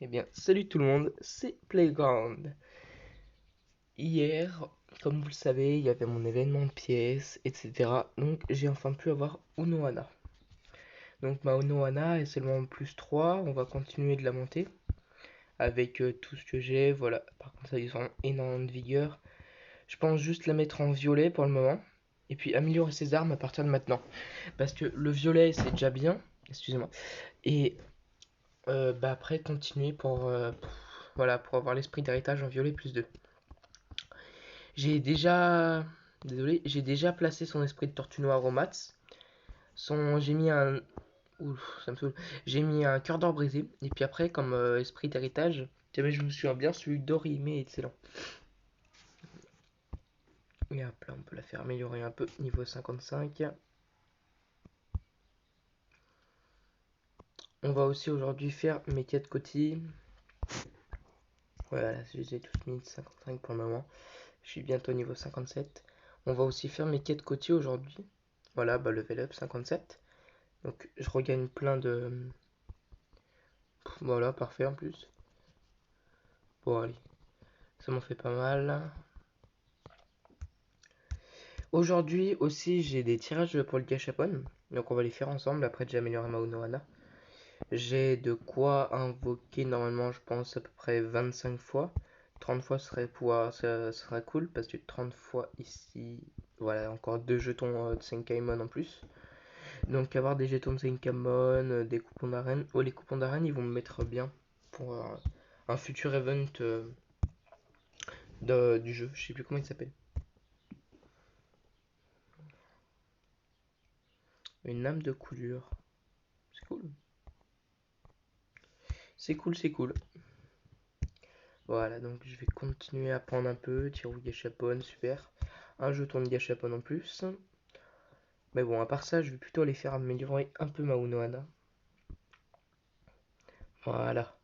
Eh bien, salut tout le monde, c'est Playground. Hier, comme vous le savez, il y avait mon événement de pièces, etc. Donc, j'ai enfin pu avoir Unohana. Donc, ma Unohana est seulement plus 3. On va continuer de la monter avec tout ce que j'ai. Voilà, par contre, ça, ils ont énormément de vigueur. Je pense juste la mettre en violet pour le moment. Et puis, améliorer ses armes à partir de maintenant. Parce que le violet, c'est déjà bien. Excusez-moi. Et après, continuer voilà, pour avoir l'esprit d'héritage en violet plus 2. J'ai déjà. Désolé, j'ai déjà placé son esprit de tortue noire au max. J'ai mis un. Ouf, ça me saoule. J'ai mis un cœur d'or brisé. Et puis après, comme esprit d'héritage, jamais je me souviens bien, celui d'or il est excellent. Et hop là, on peut la faire améliorer un peu. Niveau 55. On va aussi aujourd'hui faire mes 4 cotilles. Voilà, je les ai tous mis 55 pour le moment. Je suis bientôt niveau 57. On va aussi faire mes 4 cotilles aujourd'hui. Voilà, bah level up 57. Donc je regagne plein de. Voilà, parfait en plus. Bon, allez, ça m'en fait pas mal. Aujourd'hui aussi, j'ai des tirages pour le gachapon. Donc on va les faire ensemble. Après, j'ai amélioré ma Unohana. J'ai de quoi invoquer normalement, je pense, à peu près 25 fois. 30 fois ça serait cool parce que 30 fois ici, voilà, encore deux jetons de Senkaimon en plus. Donc avoir des jetons de Senkaimon, des coupons d'arène. Oh, les coupons d'arène, ils vont me mettre bien pour un futur event du jeu. Je sais plus comment il s'appelle. Une âme de coulure. C'est cool. C'est cool, c'est cool. Voilà, donc je vais continuer à prendre un peu. Tirou gachapon, super. Un jeton de gachapon en plus. Mais bon, à part ça, je vais plutôt aller faire améliorer un peu ma Unohana. Voilà.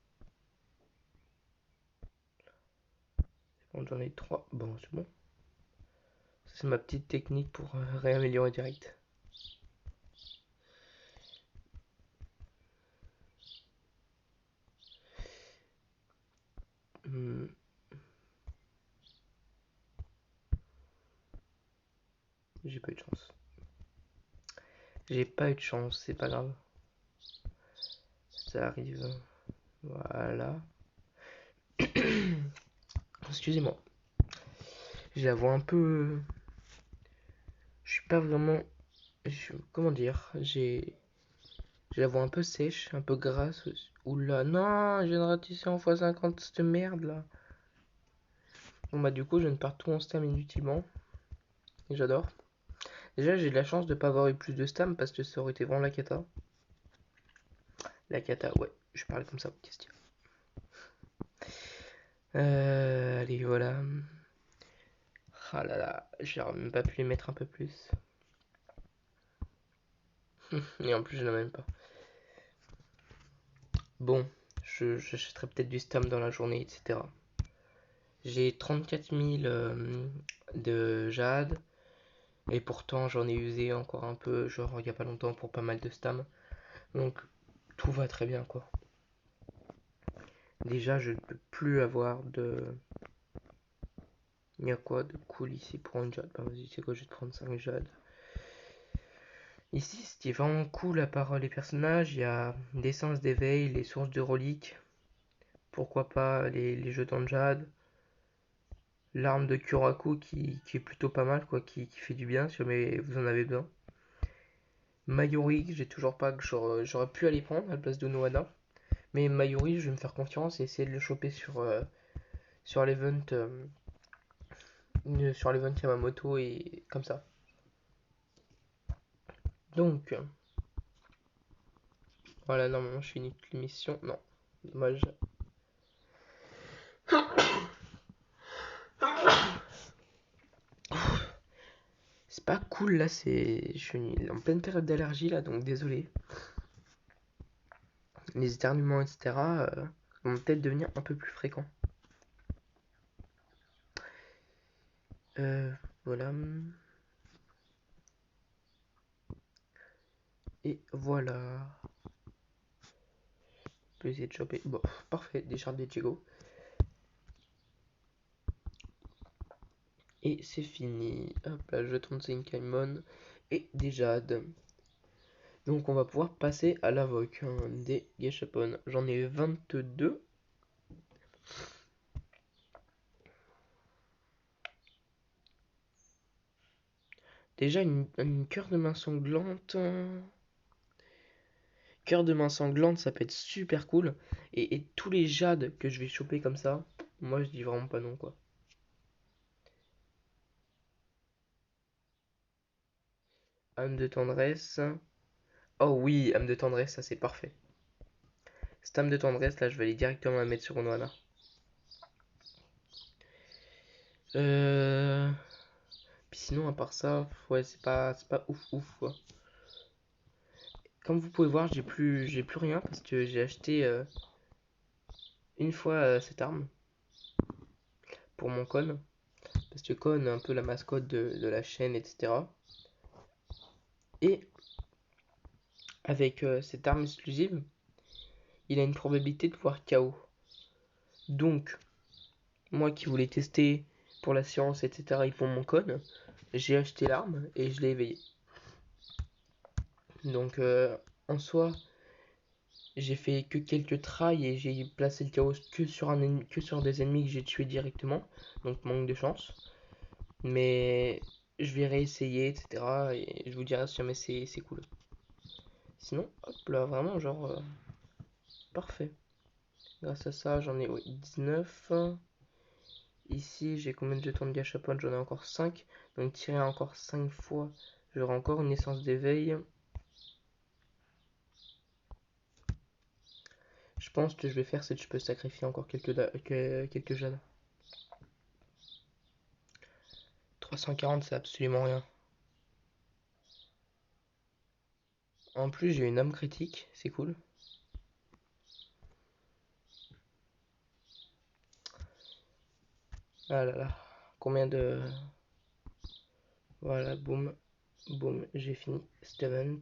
Bon, j'en ai 3. Bon, c'est bon. C'est ma petite technique pour réaméliorer direct. Hmm, j'ai pas eu de chance. J'ai pas eu de chance, c'est pas grave. Ça arrive. Voilà. Excusez-moi. J'ai la voix un peu. Je suis pas vraiment. Comment dire? J'ai la voix un peu sèche, un peu grasse. Oula, non, je viens de ratisser en x50 cette merde là. Bon bah du coup, je ne perds tout en stam inutilement. Et j'adore. Déjà, j'ai de la chance de pas avoir eu plus de stam parce que ça aurait été vraiment la cata. La cata, ouais, je parle comme ça, question. Allez, voilà. Ah là là, j'aurais même pas pu les mettre un peu plus. Et en plus, je n'en ai même pas. Bon, j'achèterai peut-être du stam dans la journée, etc. J'ai 34 000 de jade. Et pourtant, j'en ai usé encore un peu, genre il y a pas longtemps, pour pas mal de stam. Donc, tout va très bien, quoi. Déjà, je ne peux plus avoir de. Il y a quoi de cool ici pour un jade? Bah, vas-y, c'est quoi, je vais te prendre 5 jades. Ici, ce qui est vraiment cool, à part les personnages, il y a l'essence d'éveil, les sources de reliques. Pourquoi pas les jetons de jade. L'arme de Kuraku qui est plutôt pas mal, quoi, qui fait du bien si jamais vous en avez besoin. Mayuri, j'ai toujours pas que j'aurais pu aller prendre à la place de Noana. Mais Mayuri, je vais me faire confiance et essayer de le choper sur l'event sur l'event Yamamoto et comme ça. Donc, voilà, normalement je finis toute l'émission. Non, dommage. C'est pas cool là, je suis en pleine période d'allergie là, donc désolé. Les éternuements, etc. Vont peut-être devenir un peu plus fréquents. Euh, voilà. Et voilà. peut essayer de choper. Bon, parfait, des chartes de Diego. Et c'est fini. Hop là, je tourne Caimon et des jades. Donc on va pouvoir passer à l'invoque des Gashapon. J'en ai 22. Déjà une cœur de main sanglante. Cœur de main sanglante, ça peut être super cool. Et tous les jades que je vais choper comme ça, moi je dis vraiment pas non quoi. Âme de tendresse. Oh oui, âme de tendresse, ça c'est parfait. Cette âme de tendresse, là je vais aller directement la mettre sur Onohana. Euh... Puis sinon, à part ça, ouais, c'est pas ouf ouf quoi. Comme vous pouvez voir, j'ai plus rien parce que j'ai acheté une fois cette arme pour mon con. Parce que Con est un peu la mascotte de la chaîne, etc. Et avec cette arme exclusive, il a une probabilité de pouvoir KO. Donc, moi qui voulais tester pour la science, etc. et pour mon con, j'ai acheté l'arme et je l'ai éveillé. Donc, en soi, j'ai fait que quelques tries et j'ai placé le chaos que sur des ennemis que j'ai tués directement. Donc, manque de chance. Mais je vais réessayer, etc. Et je vous dirai si jamais c'est cool. Sinon, hop là, vraiment, genre, parfait. Grâce à ça, j'en ai 19. Ici, j'ai combien de jetons de gâchapon? J'en ai encore 5. Donc, tirer encore 5 fois, j'aurai encore une naissance d'éveil. Je pense que je vais faire, c'est que je peux sacrifier encore quelques jades. 340, c'est absolument rien. En plus, j'ai une âme critique, c'est cool. Ah là là, combien de... Voilà, boum, boum, j'ai fini cet event.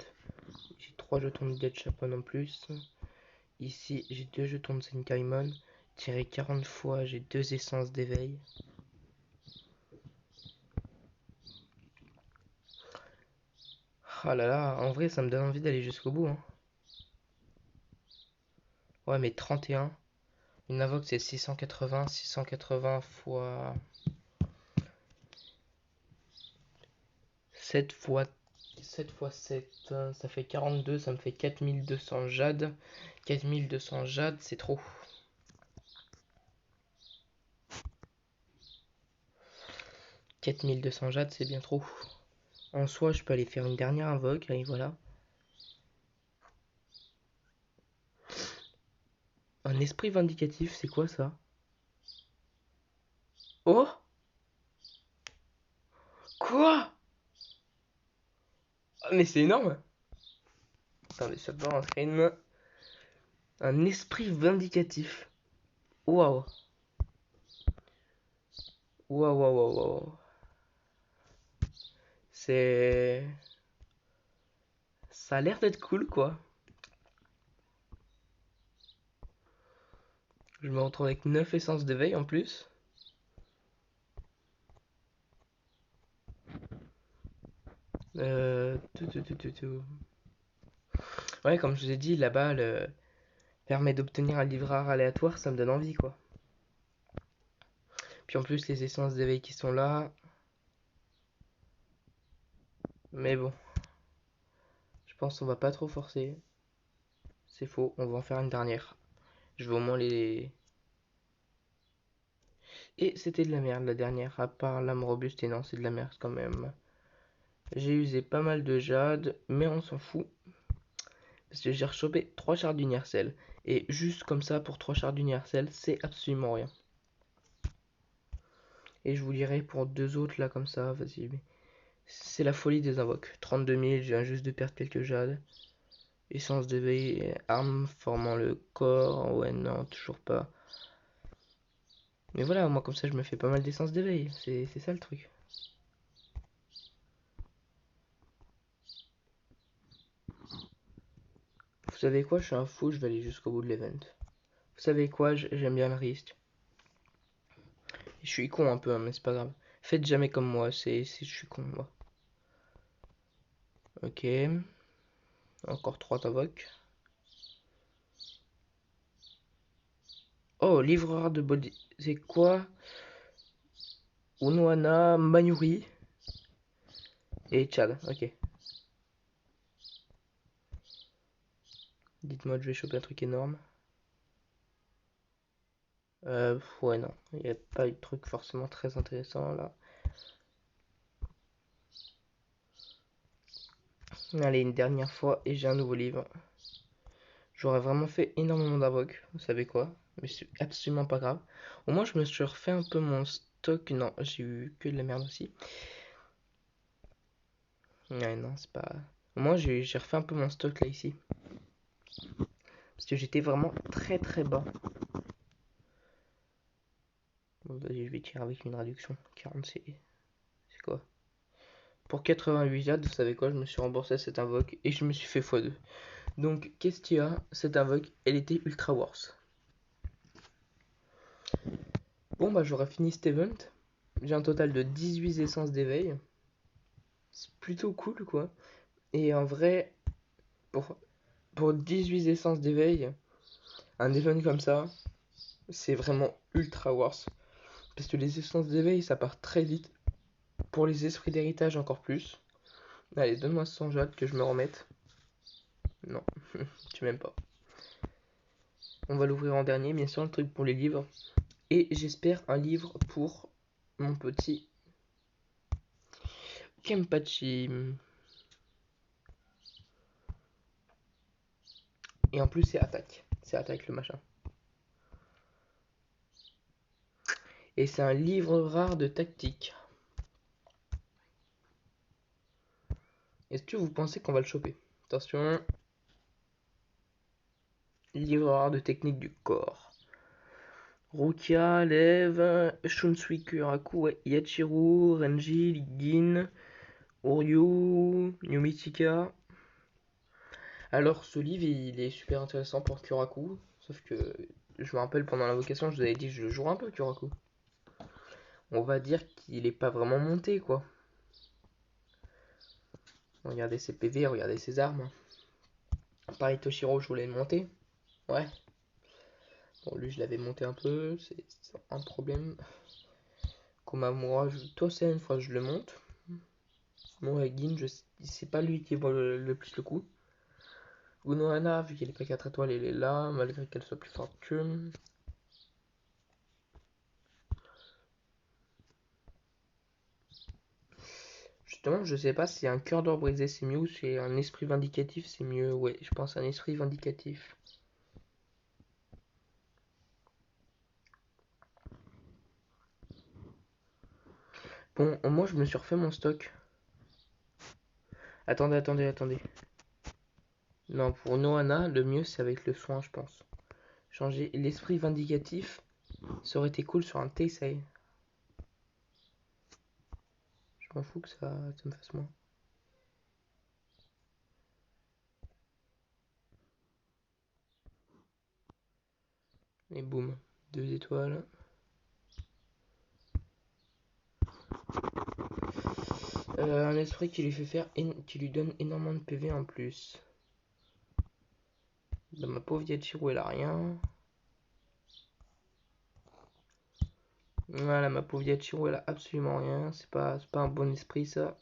J'ai 3 jetons de gachapon en plus. Ici, j'ai 2 jetons de Zenkaimon. Tiré 40 fois, j'ai 2 essences d'éveil. Ah là là, en vrai, ça me donne envie d'aller jusqu'au bout. Hein. Ouais, mais 31. Une invoque, c'est 680. 680 fois 7 fois 7 fois 7, ça fait 42. Ça me fait 4200 jades. 4200 jades, c'est trop. 4200 jades, c'est bien trop. En soi, je peux aller faire une dernière invoque. Et voilà. Un esprit vindicatif, c'est quoi ça? Oh! Quoi? Ah, mais c'est énorme! Attendez, ça part en screen. Un esprit vindicatif. Waouh! Waouh, waouh, waouh, waouh. C'est... Ça a l'air d'être cool, quoi. Je me retrouve avec 9 essences d'éveil en plus. Tout. Ouais, comme je vous ai dit, là-bas, permet d'obtenir un livreur aléatoire, ça me donne envie, quoi. Puis en plus, les essences d'éveil qui sont là. Mais bon, je pense qu'on va pas trop forcer. C'est faux, on va en faire une dernière. Je vais au moins les... Et c'était de la merde la dernière, à part l'âme robuste, et non, c'est de la merde quand même. J'ai usé pas mal de jade, mais on s'en fout. Parce que j'ai rechopé 3 chards d'universel. Et juste comme ça, pour 3 chards d'universel, c'est absolument rien. Et je vous dirai pour 2 autres là comme ça, vas-y. C'est la folie des invoques. 32 000, je viens juste de perdre quelques jades. Essence de veille, arme formant le corps. Ouais, non, toujours pas. Mais voilà, moi comme ça, je me fais pas mal d'essence d'éveil. C'est ça le truc. Vous savez quoi, je suis un fou, je vais aller jusqu'au bout de l'event. Vous savez quoi, j'aime bien le risque. Je suis con un peu, hein, mais c'est pas grave. Faites jamais comme moi, je suis con moi. Ok. Encore 3 Tavok. Oh, livre rare de body. C'est quoi? Unohana, Mayuri et Chad. Ok. Dites-moi que je vais choper un truc énorme. Ouais, non. Il n'y a pas eu de truc forcément très intéressant là. Allez, une dernière fois et j'ai un nouveau livre. J'aurais vraiment fait énormément d'avoc, vous savez quoi? Mais c'est absolument pas grave. Au moins, je me suis refait un peu mon stock. Non, j'ai eu que de la merde aussi. Ouais, non, c'est pas. Au moins, j'ai refait un peu mon stock là ici. Parce que j'étais vraiment très très bas. Bon, vas-y, je vais tirer avec une réduction. 40, c'est quoi? Pour 88 jades, vous savez quoi? Je me suis remboursé cette invoque et je me suis fait x2. Donc, qu'est-ce qu'il y a? Cette invoque, elle était ultra worse. Bon, bah, j'aurais fini cet event. J'ai un total de 18 essences d'éveil. C'est plutôt cool, quoi. Et en vrai, pour, pour 18 essences d'éveil, un event comme ça, c'est vraiment ultra worse. Parce que les essences d'éveil, ça part très vite. Pour les esprits d'héritage, encore plus. Allez, donne-moi 100 jades que je me remette. Non, tu m'aimes pas. On va l'ouvrir en dernier, bien sûr, le truc pour les livres. Et j'espère un livre pour mon petit Kempachi. Et en plus, c'est attaque. C'est attaque le machin. Et c'est un livre rare de tactique. Est-ce que vous pensez qu'on va le choper? Attention. Livre rare de technique du corps. Rukia, Lev, Shunsui Kuraku, ouais, Yachiru, Renji, Gin, Oryu, Numitika. Alors ce livre il est super intéressant pour Kuraku, sauf que je me rappelle pendant l'invocation je vous avais dit que je le jouerais un peu Kuraku. On va dire qu'il est pas vraiment monté quoi. Regardez ses PV, regardez ses armes. Pareil Toshiro je voulais le monter. Ouais. Bon lui je l'avais monté un peu, c'est un problème. Komamura, Tosen une fois je le monte. Bon Gin, c'est pas lui qui vaut le plus le coup. Unohana, vu qu'elle est pas 4 étoiles, elle est là, malgré qu'elle soit plus forte que. Justement, je sais pas si un cœur d'or brisé c'est mieux ou si un esprit vindicatif c'est mieux. Ouais, je pense un esprit vindicatif. Bon, moi je me suis refait mon stock. Attendez, attendez, attendez. Non, pour Nohana, le mieux c'est avec le soin, je pense. Changer l'esprit vindicatif, ça aurait été cool sur un Teisei. Je m'en fous que ça me fasse moins. Et boum, 2 étoiles. Un esprit qui lui fait faire, qui lui donne énormément de PV en plus. Bah, ma pauvre Yachiru, elle a rien. Voilà, ma pauvre Yachiru, elle a absolument rien. C'est pas un bon esprit, ça.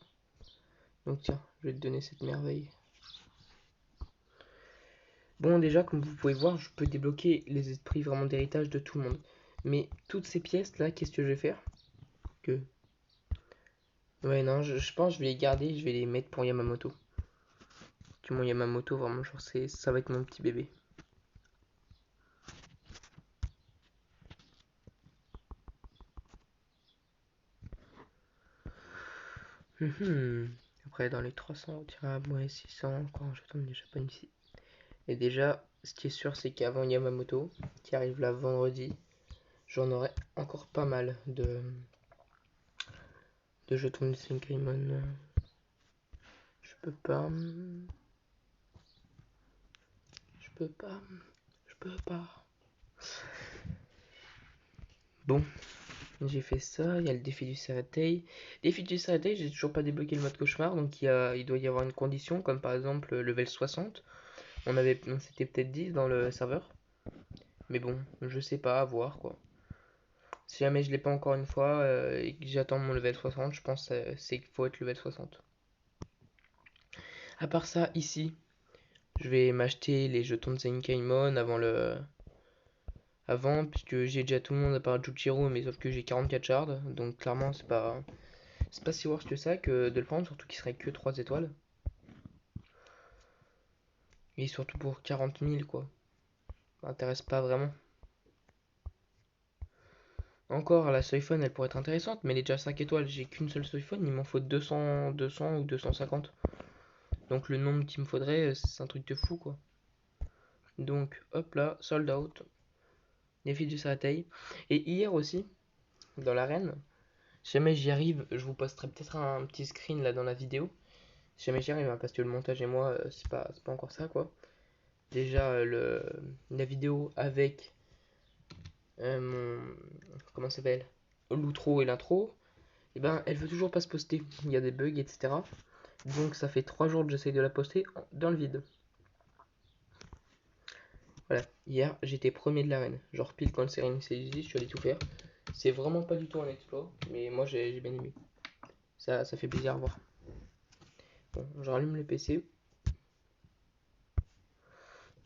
Donc tiens, je vais te donner cette merveille. Bon, déjà, comme vous pouvez voir, je peux débloquer les esprits vraiment d'héritage de tout le monde. Mais toutes ces pièces-là, qu'est-ce que je vais faire? Que... Ouais, non, je pense que je vais les garder, je vais les mettre pour Yamamoto. Que mon Yamamoto, vraiment, genre, ça va être mon petit bébé. Après, dans les 300 retirables, ouais, 600, encore, je tombe déjà pas ici. Et déjà, ce qui est sûr, c'est qu'avant Yamamoto, qui arrive là vendredi, j'en aurai encore pas mal de jetons de Senkaimon. Je peux pas. peux pas. Je peux pas. Bon, j'ai fait ça. Il y a le défi du Saratay. Défi du Saratay, j'ai toujours pas débloqué le mode cauchemar. Donc il doit y avoir une condition, comme par exemple level 60. On s'était peut-être 10 dans le serveur. Mais bon, je sais pas, à voir quoi. Si jamais je l'ai pas encore une fois et que j'attends mon level 60, je pense que c'est qu'il faut être level 60. À part ça, ici, je vais m'acheter les jetons de Zenkaimon avant, puisque j'ai déjà tout le monde à part Juchiro, mais sauf que j'ai 44 shards, donc clairement c'est pas si worth que ça que de le prendre, surtout qu'il serait que 3 étoiles. Et surtout pour 40 000 quoi. Ça m'intéresse pas vraiment. Encore, la Soifone elle pourrait être intéressante, mais elle est déjà 5 étoiles, j'ai qu'une seule Soifone, il m'en faut 200 ou 250. Donc le nombre qu'il me faudrait, c'est un truc de fou quoi. Donc hop là, sold out. Défi du Saratay. Et hier aussi, dans l'arène, si jamais j'y arrive, je vous posterai peut-être un petit screen là dans la vidéo. Si jamais j'y arrive, hein, parce que le montage et moi, c'est pas encore ça quoi. Déjà, la vidéo avec mon. Comment ça s'appelle, l'outro et l'intro, et ben elle veut toujours pas se poster. Il y a des bugs, etc. Donc ça fait 3 jours que j'essaye de la poster dans le vide. Voilà, hier j'étais premier de l'arène. Genre pile quand le série s'est dit, je suis allé tout faire. C'est vraiment pas du tout un exploit, mais moi j'ai bien aimé. Ça fait plaisir à voir. Bon, je rallume le PC.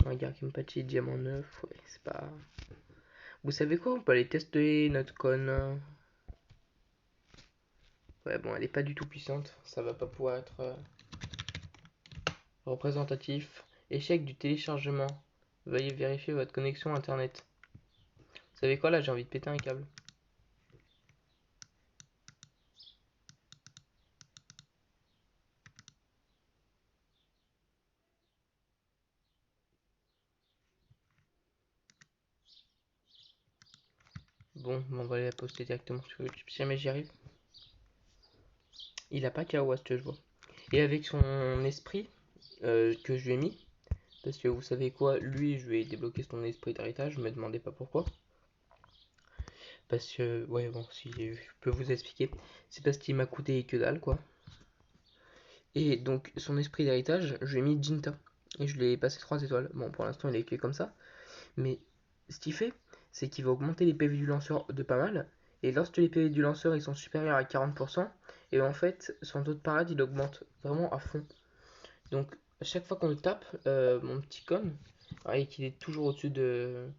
Regarde Kimpachi, diamant 9, ouais, c'est pas. Vous savez quoi, on peut aller tester notre con. Ouais, bon, elle est pas du tout puissante, ça va pas pouvoir être représentatif. Échec du téléchargement. Veuillez vérifier votre connexion internet. Vous savez quoi, là j'ai envie de péter un câble. Bon, on va aller la poster directement sur YouTube si jamais j'y arrive. Il a pas KO à ce que je vois. Et avec son esprit que je lui ai mis, parce que vous savez quoi, lui je lui ai débloqué son esprit d'héritage, je me demandais pas pourquoi. Parce que, ouais, bon, si je peux vous expliquer, c'est parce qu'il m'a coûté que dalle quoi. Et donc son esprit d'héritage, je lui ai mis Jinta. Et je lui ai passé 3 étoiles. Bon, pour l'instant il est que comme ça. Mais ce qu'il fait, c'est qu'il va augmenter les PV du lanceur de pas mal. Et lorsque les PV du lanceur ils sont supérieurs à 40%, et en fait son taux de parade il augmente vraiment à fond. Donc à chaque fois qu'on le tape, mon petit con, et qu'il est toujours au-dessus de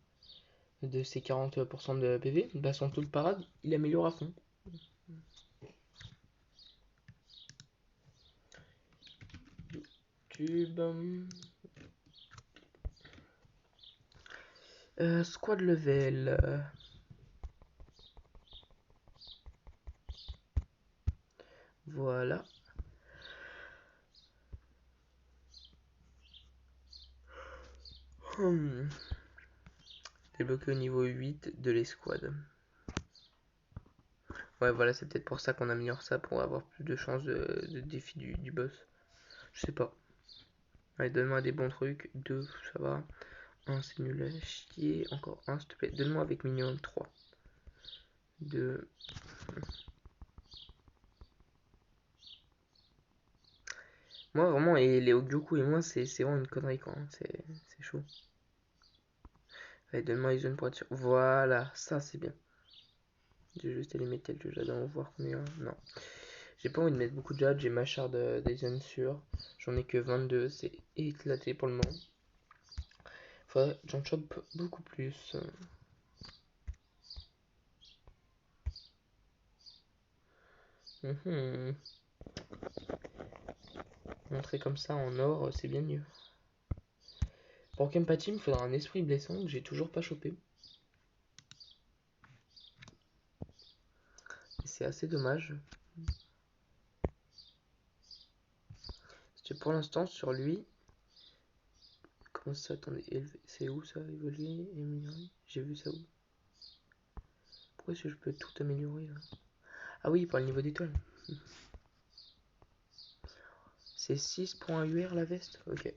ses 40% de PV, bah son taux de parade il améliore à fond. YouTube. Squad level. Voilà. Débloqué au niveau 8 de l'escouade. Ouais, voilà, c'est peut-être pour ça qu'on améliore ça, pour avoir plus de chances de défi du boss. Je sais pas. Allez, donne-moi des bons trucs. 2, ça va. 1, c'est nul à chier. Encore 1, s'il te plaît. Donne-moi avec minimum 3. 2. Moi, vraiment, et les Ogyoku et moi, c'est vraiment une connerie, quoi. C'est chaud. Allez, donne-moi les zones pour être sûr. Voilà, ça, c'est bien. J'ai juste à les mettre quelques jades, on va voir combien. Non. J'ai pas envie de mettre beaucoup de jades, j'ai ma shard des zones sûres. J'en ai que 22, c'est éclaté pour le moment. Faudrait que j'en chope beaucoup plus. Montrer comme ça en or, c'est bien mieux. Pour Kenpachi, il me faudra un esprit blessant que j'ai toujours pas chopé. C'est assez dommage. Parce que pour l'instant, sur lui. Comment ça, attendez, c'est où ça, évoluer, améliorer? J'ai vu ça où? Pourquoi est-ce que je peux tout améliorer là? Ah oui, par le niveau d'étoile. C'est 6 points UR la veste? Ok.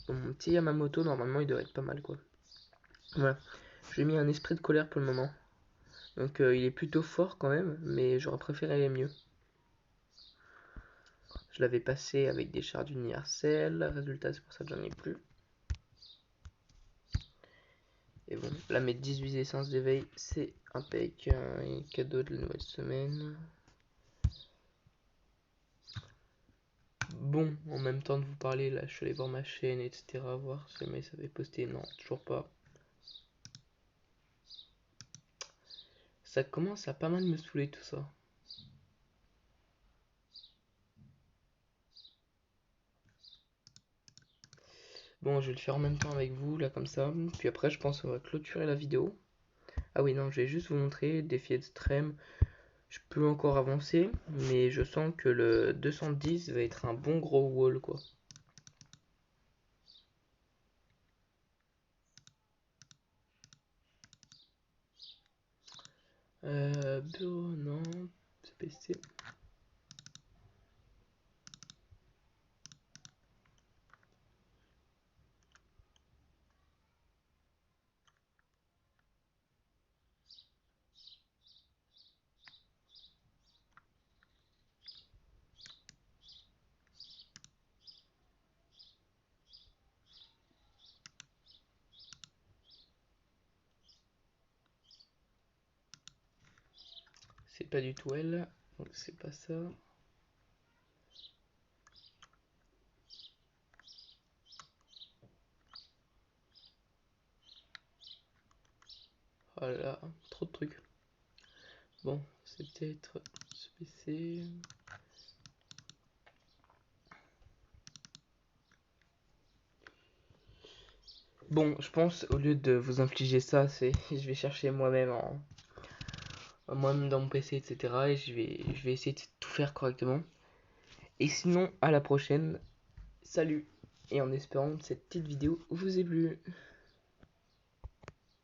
Bon, mon petit Yamamoto, normalement, il devrait être pas mal, quoi. Voilà. J'ai mis un esprit de colère pour le moment. Donc, il est plutôt fort quand même, mais j'aurais préféré mieux. Je l'avais passé avec des chars d'universel. Résultat, c'est pour ça que j'en ai plus. Et bon, là, mes 18 essences d'éveil, c'est impec. Un cadeau de la nouvelle semaine. Bon, en même temps de vous parler, là, je suis allé voir ma chaîne, etc. Voir si jamais ça avait posté. Non, toujours pas. Ça commence à pas mal me saouler tout ça. Bon, je vais le faire en même temps avec vous, là, comme ça. Puis après, je pense qu'on va clôturer la vidéo. Ah oui, non, je vais juste vous montrer. Défi extrême. Je peux encore avancer, mais je sens que le 210 va être un bon gros wall, quoi. Bureau, non. PC. C'est pas du tout elle, donc c'est pas ça. Voilà, trop de trucs. Bon, c'est peut-être ce PC. Bon, je pense au lieu de vous infliger ça, c'est je vais chercher moi-même moi-même dans mon PC, etc. Et je vais essayer de tout faire correctement. Et sinon, à la prochaine. Salut. Et en espérant que cette petite vidéo vous ait plu.